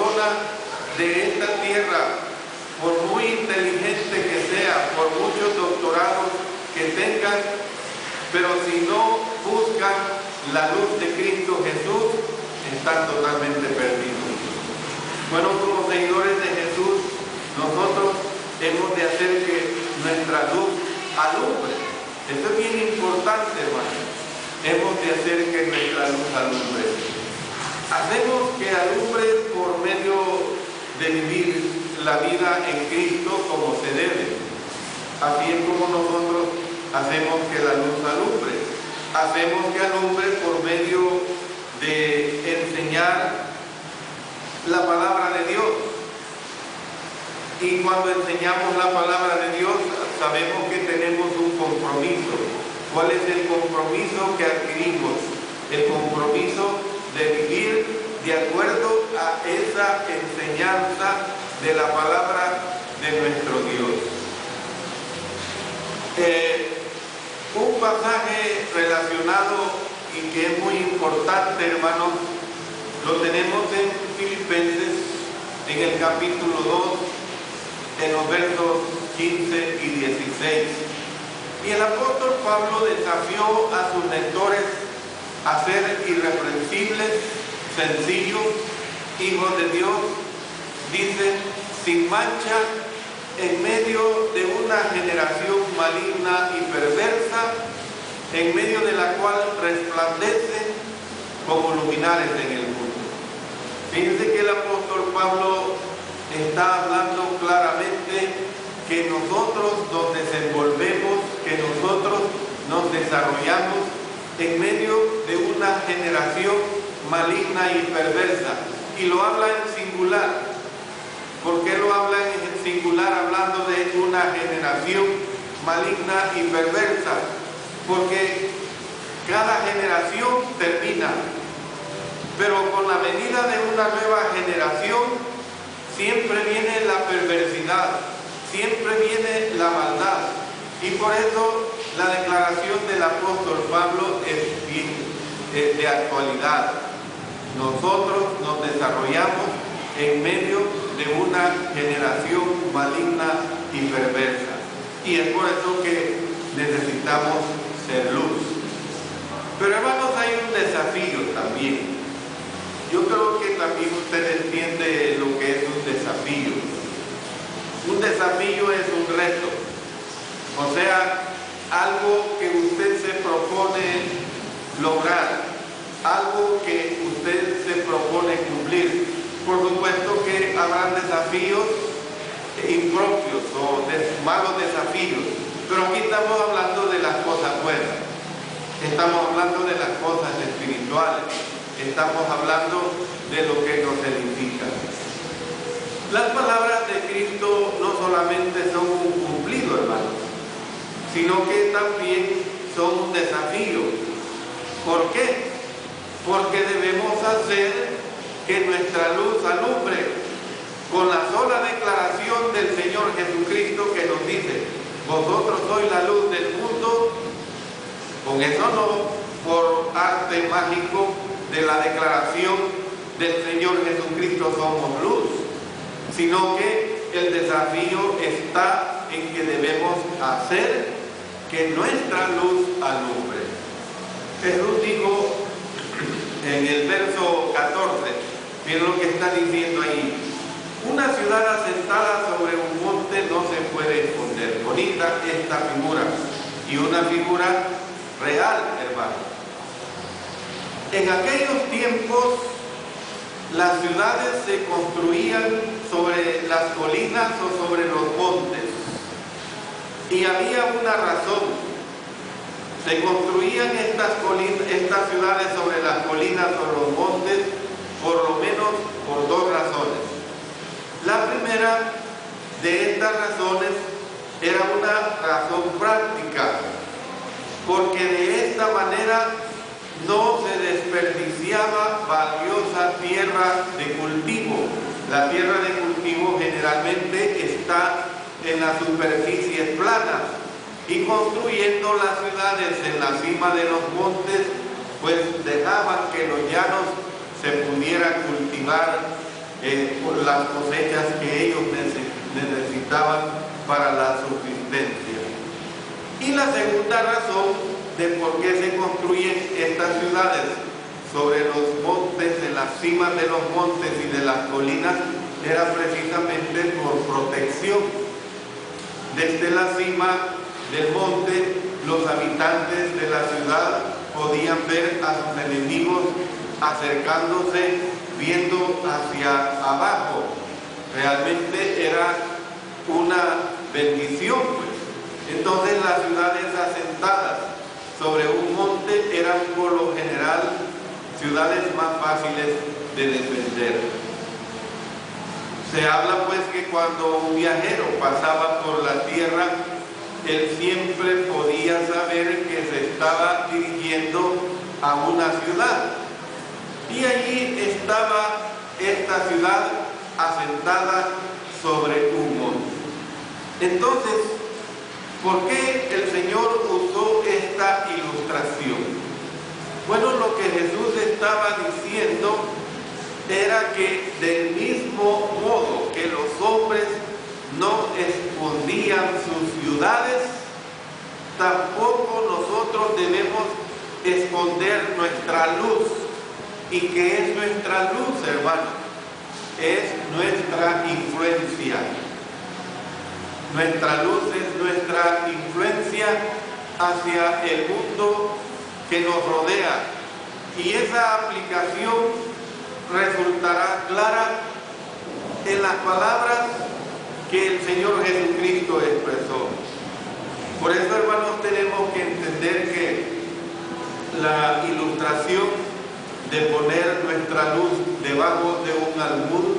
persona de esta tierra, por muy inteligente que sea, por muchos doctorados que tengan, pero si no buscan la luz de Cristo Jesús, están totalmente perdidos. Bueno, como seguidores de Jesús, nosotros hemos de hacer que nuestra luz alumbre. Eso es bien importante, hermano. Hemos de hacer que nuestra luz alumbre. Hacemos que alumbre por medio de vivir la vida en Cristo como se debe. Así es como nosotros hacemos que la luz alumbre. Hacemos que alumbre por medio de enseñar la palabra de Dios. Y cuando enseñamos la palabra de Dios, sabemos que tenemos un compromiso. ¿Cuál es el compromiso que adquirimos? El compromiso de vivir de acuerdo a esa enseñanza de la palabra de nuestro Dios. Un pasaje relacionado y que es muy importante, hermanos, lo tenemos en Filipenses, en el capítulo 2, en los versos 15 y 16. Y el apóstol Pablo desafió a sus lectores a ser irreprensibles, sencillos, hijos de Dios, dice, sin mancha, en medio de una generación maligna y perversa, en medio de la cual resplandecen como luminares en el mundo. Fíjense que el apóstol Pablo está hablando claramente que nosotros nos desenvolvemos, que nosotros nos desarrollamos en medio de una generación maligna y perversa. Y lo habla en singular. ¿Por qué lo habla en singular hablando de una generación maligna y perversa? Porque cada generación termina, pero con la venida de una nueva generación siempre viene la perversidad, siempre viene la maldad. Y por eso la declaración del apóstol Pablo es bien de actualidad. Nosotros nos desarrollamos en medio de una generación maligna y perversa. Y es por eso que necesitamos ser luz. Pero hermanos, hay un desafío también. Yo creo que también usted entiende lo que es un desafío. Un desafío es un reto. O sea, algo que usted se propone lograr, algo que usted se propone cumplir. Por supuesto que habrán desafíos impropios o malos desafíos, pero aquí estamos hablando de las cosas buenas, estamos hablando de las cosas espirituales, estamos hablando de lo que nos edifica. Las palabras de Cristo no solamente son un cumplido, hermanos, sino que también son un desafío. ¿Por qué? Porque debemos hacer que nuestra luz alumbre con la sola declaración del Señor Jesucristo que nos dice, vosotros sois la luz del mundo. Con eso no por arte mágico de la declaración del Señor Jesucristo somos luz, sino que el desafío está en que debemos hacer que nuestra luz alumbre. Jesús dijo en el verso 14, miren lo que está diciendo ahí: una ciudad asentada sobre un monte no se puede esconder. Bonita esta figura, y una figura real, hermano. En aquellos tiempos las ciudades se construían sobre las colinas o sobre los montes, y había una razón. Se construían estas ciudades sobre las colinas o los montes por lo menos por dos razones. La primera de estas razones era una razón práctica, porque de esta manera no se desperdiciaba valiosa tierra de cultivo. La tierra de cultivo generalmente está en las superficies planas, y construyendo las ciudades en la cima de los montes, pues dejaban que los llanos se pudiera cultivar por las cosechas que ellos necesitaban para la subsistencia. Y la segunda razón de por qué se construyen estas ciudades sobre los montes, en las cimas de los montes y de las colinas, era precisamente por protección. Desde la cima del monte, los habitantes de la ciudad podían ver a sus enemigos acercándose, viendo hacia abajo. Realmente era una bendición, pues. Entonces las ciudades asentadas sobre un monte eran por lo general ciudades más fáciles de defender. Se habla pues que cuando un viajero pasaba por la tierra, él siempre podía saber que se estaba dirigiendo a una ciudad. Y allí estaba esta ciudad asentada sobre un monte. Entonces, ¿por qué el Señor usó esta ilustración? Bueno, lo que Jesús estaba diciendo era que del mismo modo que los hombres no escondían sus ciudades, tampoco nosotros debemos esconder nuestra luz. ¿Y qué es nuestra luz, hermano? Es nuestra influencia. Nuestra luz es nuestra influencia hacia el mundo que nos rodea. Y esa aplicación resultará clara en las palabras que el Señor Jesucristo expresó. Por eso, hermanos, tenemos que entender que la ilustración de poner nuestra luz debajo de un almud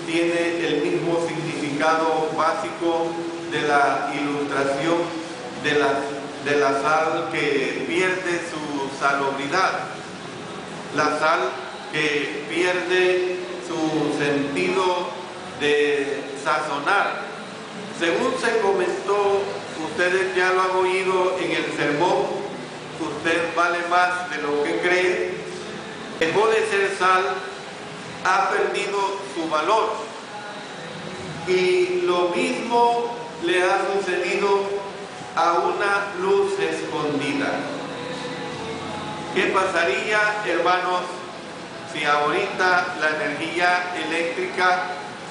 tiene el mismo significado básico de la ilustración de la sal que pierde su salubridad, la sal que pierde su sentido de sazonar. Según se comentó, ustedes ya lo han oído en el sermón, usted vale más de lo que cree. Dejó de ser sal, ha perdido su valor. Y lo mismo le ha sucedido a una luz escondida. ¿Qué pasaría, hermanos, si ahorita la energía eléctrica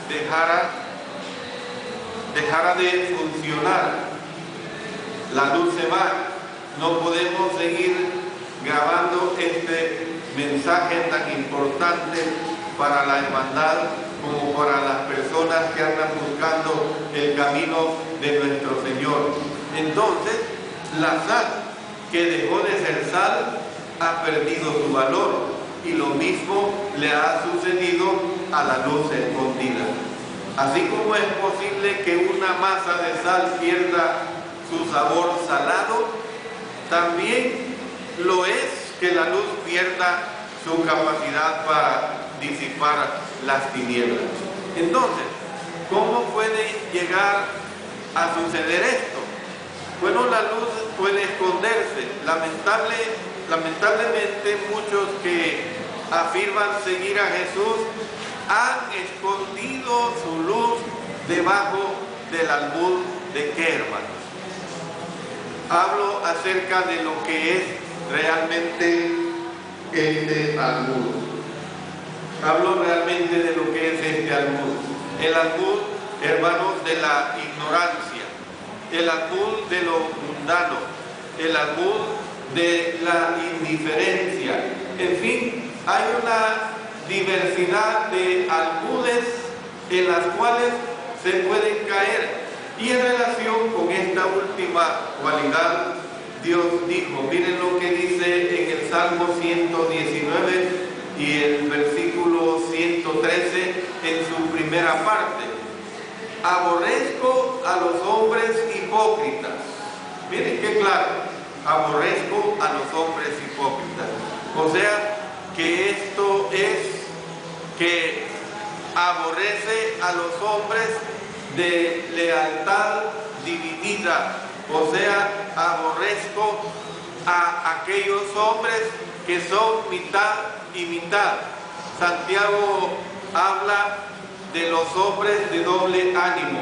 dejara de funcionar? La luz se va, no podemos seguir grabando este mensaje tan importante para la hermandad como para las personas que andan buscando el camino de nuestro Señor. Entonces, la sal que dejó de ser sal ha perdido su valor, y lo mismo le ha sucedido a la luz escondida. Así como es posible que una masa de sal pierda su sabor salado, también lo es que la luz pierda su capacidad para disipar las tinieblas. Entonces, ¿cómo puede llegar a suceder esto? Bueno, la luz puede esconderse. Lamentablemente muchos que afirman seguir a Jesús han escondido su luz debajo del almud. ¿De qué, hermanos? Hablo acerca de lo que es realmente este almud. Hablo realmente de lo que es este almud. El almud, hermanos, de la ignorancia, el almud de lo mundano, el almud de la indiferencia. En fin, hay una diversidad de almudes en las cuales se pueden caer. Y en relación con esta última cualidad, Dios dijo, miren lo que dice en el Salmo 119 y el versículo 113 en su primera parte. Aborrezco a los hombres hipócritas. Miren qué claro, aborrezco a los hombres hipócritas. O sea, que esto es que aborrece a los hombres de lealtad dividida. O sea, aborrezco a aquellos hombres que son mitad y mitad. Santiago habla de los hombres de doble ánimo.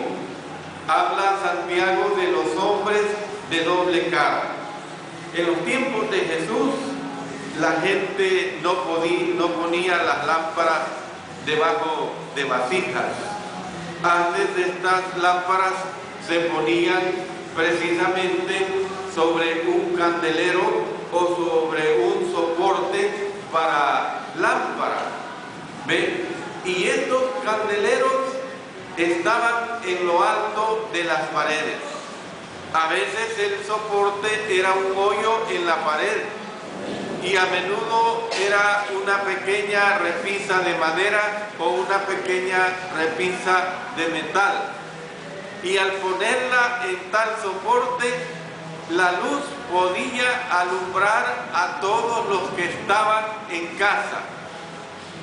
Habla Santiago de los hombres de doble cara. En los tiempos de Jesús, la gente no ponía las lámparas debajo de vasijas. Antes de estas lámparas se ponían precisamente sobre un candelero o sobre un soporte para lámpara. ¿Ve? Y estos candeleros estaban en lo alto de las paredes. A veces el soporte era un hoyo en la pared y a menudo era una pequeña repisa de madera o una pequeña repisa de metal. Y al ponerla en tal soporte, la luz podía alumbrar a todos los que estaban en casa.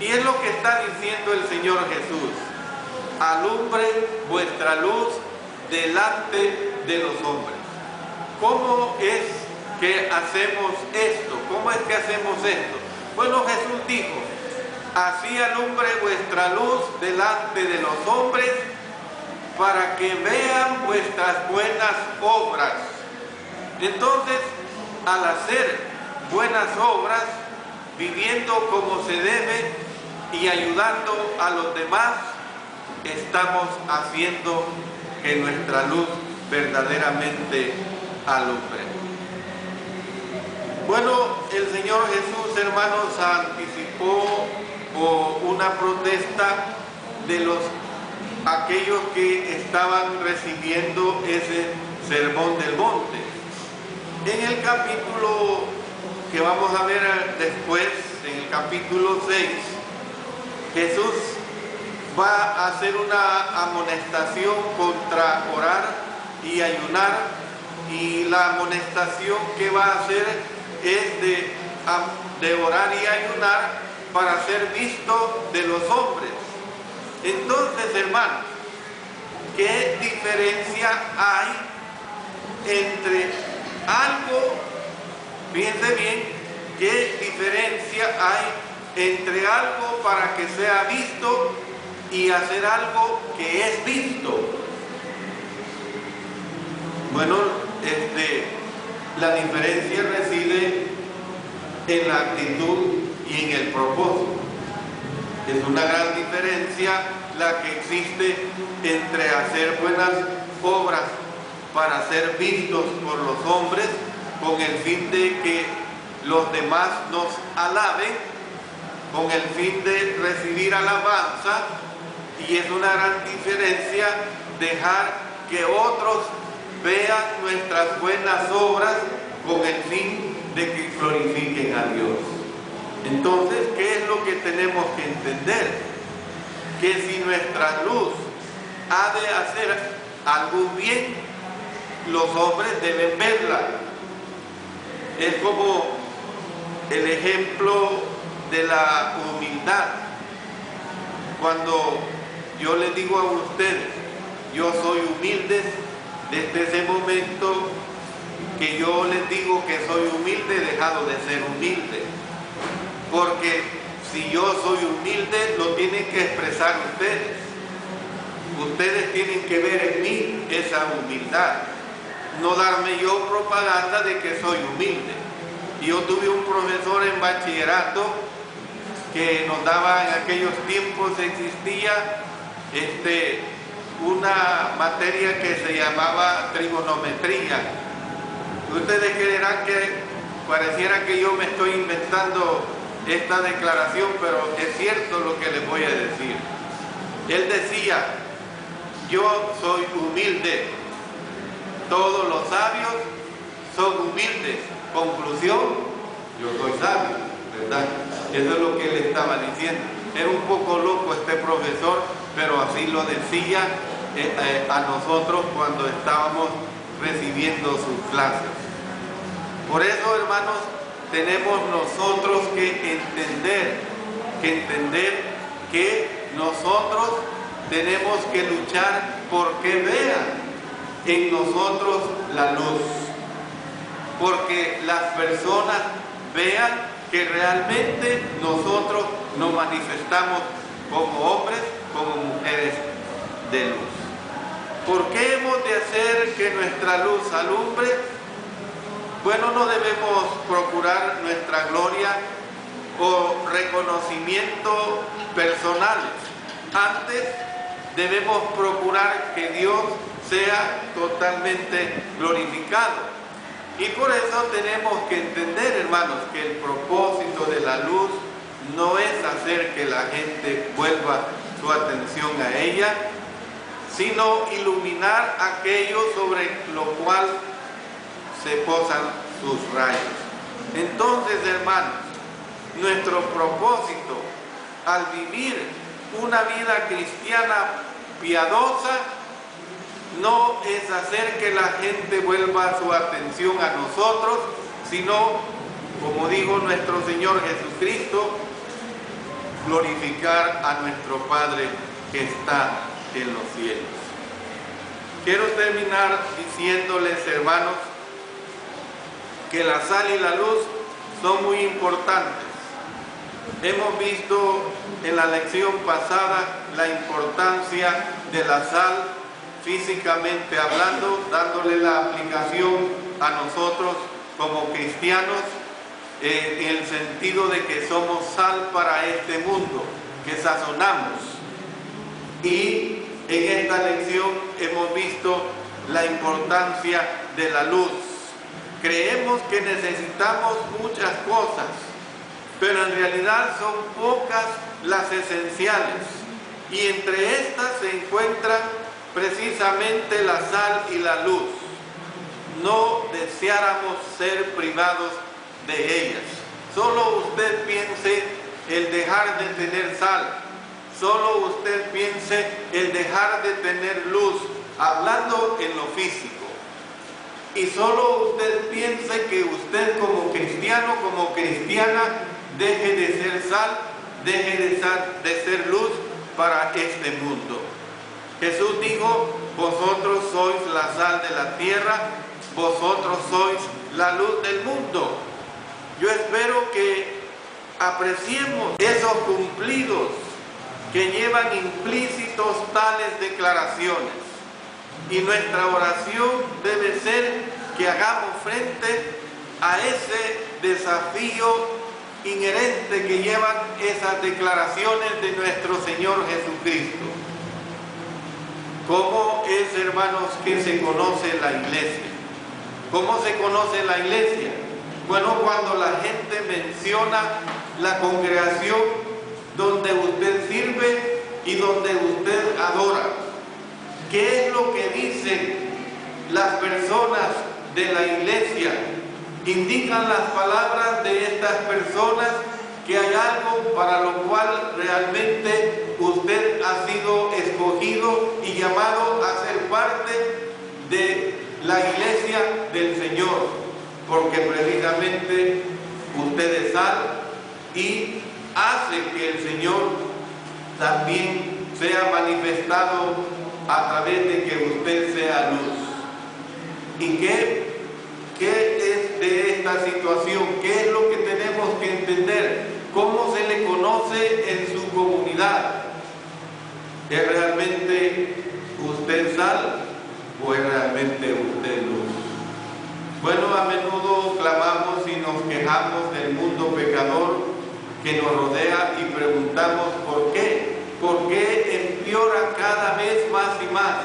Y es lo que está diciendo el Señor Jesús: alumbre vuestra luz delante de los hombres. ¿Cómo es que hacemos esto? ¿Cómo es que hacemos esto? Bueno, Jesús dijo: así alumbre vuestra luz delante de los hombres, para que vean vuestras buenas obras. Entonces, al hacer buenas obras, viviendo como se debe y ayudando a los demás, estamos haciendo que nuestra luz verdaderamente alumbre. Bueno, el Señor Jesús, hermanos, anticipó una protesta de aquellos que estaban recibiendo ese sermón del monte. En el capítulo que vamos a ver después, en el capítulo 6, Jesús va a hacer una amonestación contra orar y ayunar, y la amonestación que va a hacer es de orar y ayunar para ser visto de los hombres. Entonces, hermanos, ¿qué diferencia hay entre algo, fíjense bien, qué diferencia hay entre algo para que sea visto y hacer algo que es visto? Bueno, la diferencia reside en la actitud y en el propósito. Es una gran diferencia la que existe entre hacer buenas obras para ser vistos por los hombres con el fin de que los demás nos alaben, con el fin de recibir alabanza, y es una gran diferencia dejar que otros vean nuestras buenas obras con el fin de que glorifiquen a Dios. Entonces, ¿qué es lo que tenemos que entender? Que si nuestra luz ha de hacer algún bien, los hombres deben verla. Es como el ejemplo de la humildad. Cuando yo les digo a ustedes, yo soy humilde, desde ese momento que yo les digo que soy humilde, he dejado de ser humilde. Porque si yo soy humilde, lo tienen que expresar ustedes. Ustedes tienen que ver en mí esa humildad. No darme yo propaganda de que soy humilde. Yo tuve un profesor en bachillerato que nos daba, en aquellos tiempos existía una materia que se llamaba trigonometría. Ustedes creerán que pareciera que yo me estoy inventando esta declaración, pero es cierto lo que les voy a decir. Él decía: yo soy humilde, todos los sabios son humildes. Conclusión: yo soy sabio, ¿verdad? Eso es lo que él estaba diciendo. Era un poco loco este profesor, pero así lo decía a nosotros cuando estábamos recibiendo sus clases. Por eso, hermanos, tenemos nosotros que entender que nosotros tenemos que luchar porque vean en nosotros la luz, porque las personas vean que realmente nosotros nos manifestamos como hombres, como mujeres de luz. ¿Por qué hemos de hacer que nuestra luz alumbre? Bueno, no debemos procurar nuestra gloria o reconocimiento personales. Antes debemos procurar que Dios sea totalmente glorificado. Y por eso tenemos que entender, hermanos, que el propósito de la luz no es hacer que la gente vuelva su atención a ella, sino iluminar aquello sobre lo cual se posan sus rayos. Entonces, hermanos, nuestro propósito al vivir una vida cristiana piadosa no es hacer que la gente vuelva su atención a nosotros, sino, como dijo nuestro Señor Jesucristo, glorificar a nuestro Padre que está en los cielos. Quiero terminar diciéndoles, hermanos, que la sal y la luz son muy importantes. Hemos visto en la lección pasada la importancia de la sal físicamente hablando, dándole la aplicación a nosotros como cristianos, en el sentido de que somos sal para este mundo, que sazonamos. Y en esta lección hemos visto la importancia de la luz. Creemos que necesitamos muchas cosas, pero en realidad son pocas las esenciales. Y entre estas se encuentran precisamente la sal y la luz. No deseáramos ser privados de ellas. Solo usted piense el dejar de tener sal, solo usted piense el dejar de tener luz, hablando en lo físico. Y solo usted piense que usted como cristiano, como cristiana, deje de ser sal, deje de ser luz para este mundo. Jesús dijo: vosotros sois la sal de la tierra, vosotros sois la luz del mundo. Yo espero que apreciemos esos cumplidos que llevan implícitos tales declaraciones. Y nuestra oración debe ser que hagamos frente a ese desafío inherente que llevan esas declaraciones de nuestro Señor Jesucristo. ¿Cómo es, hermanos, que se conoce la iglesia? ¿Cómo se conoce la iglesia? Bueno, cuando la gente menciona la congregación donde usted sirve y donde usted adora. ¿Qué es lo que dicen las personas de la iglesia? Indican las palabras de estas personas que hay algo para lo cual realmente usted ha sido escogido y llamado a ser parte de la iglesia del Señor, porque precisamente usted es sal y hace que el Señor también sea manifestado a través de que usted sea luz. ¿Y qué es de esta situación? ¿Qué es lo que tenemos que entender? ¿Cómo se le conoce en su comunidad? ¿Es realmente usted sal o es realmente usted luz? Bueno, a menudo clamamos y nos quejamos del mundo pecador que nos rodea y preguntamos ¿por qué? ¿Por qué empeora cada vez más y más?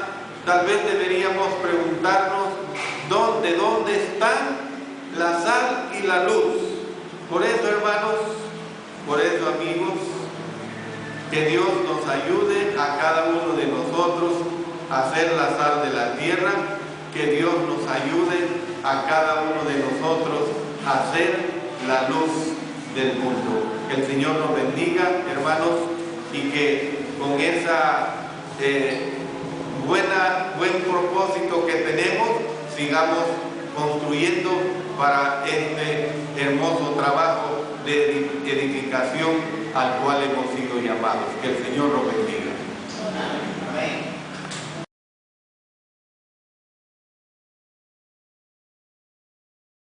Tal vez deberíamos preguntarnos ¿dónde están la sal y la luz? Por eso, hermanos, por eso, amigos, que Dios nos ayude a cada uno de nosotros a ser la sal de la tierra, que Dios nos ayude a cada uno de nosotros a ser la luz del mundo. Que el Señor nos bendiga, hermanos, y que con esa buen propósito que tenemos, sigamos construyendo para este hermoso trabajo de edificación al cual hemos sido llamados. Que el Señor nos bendiga.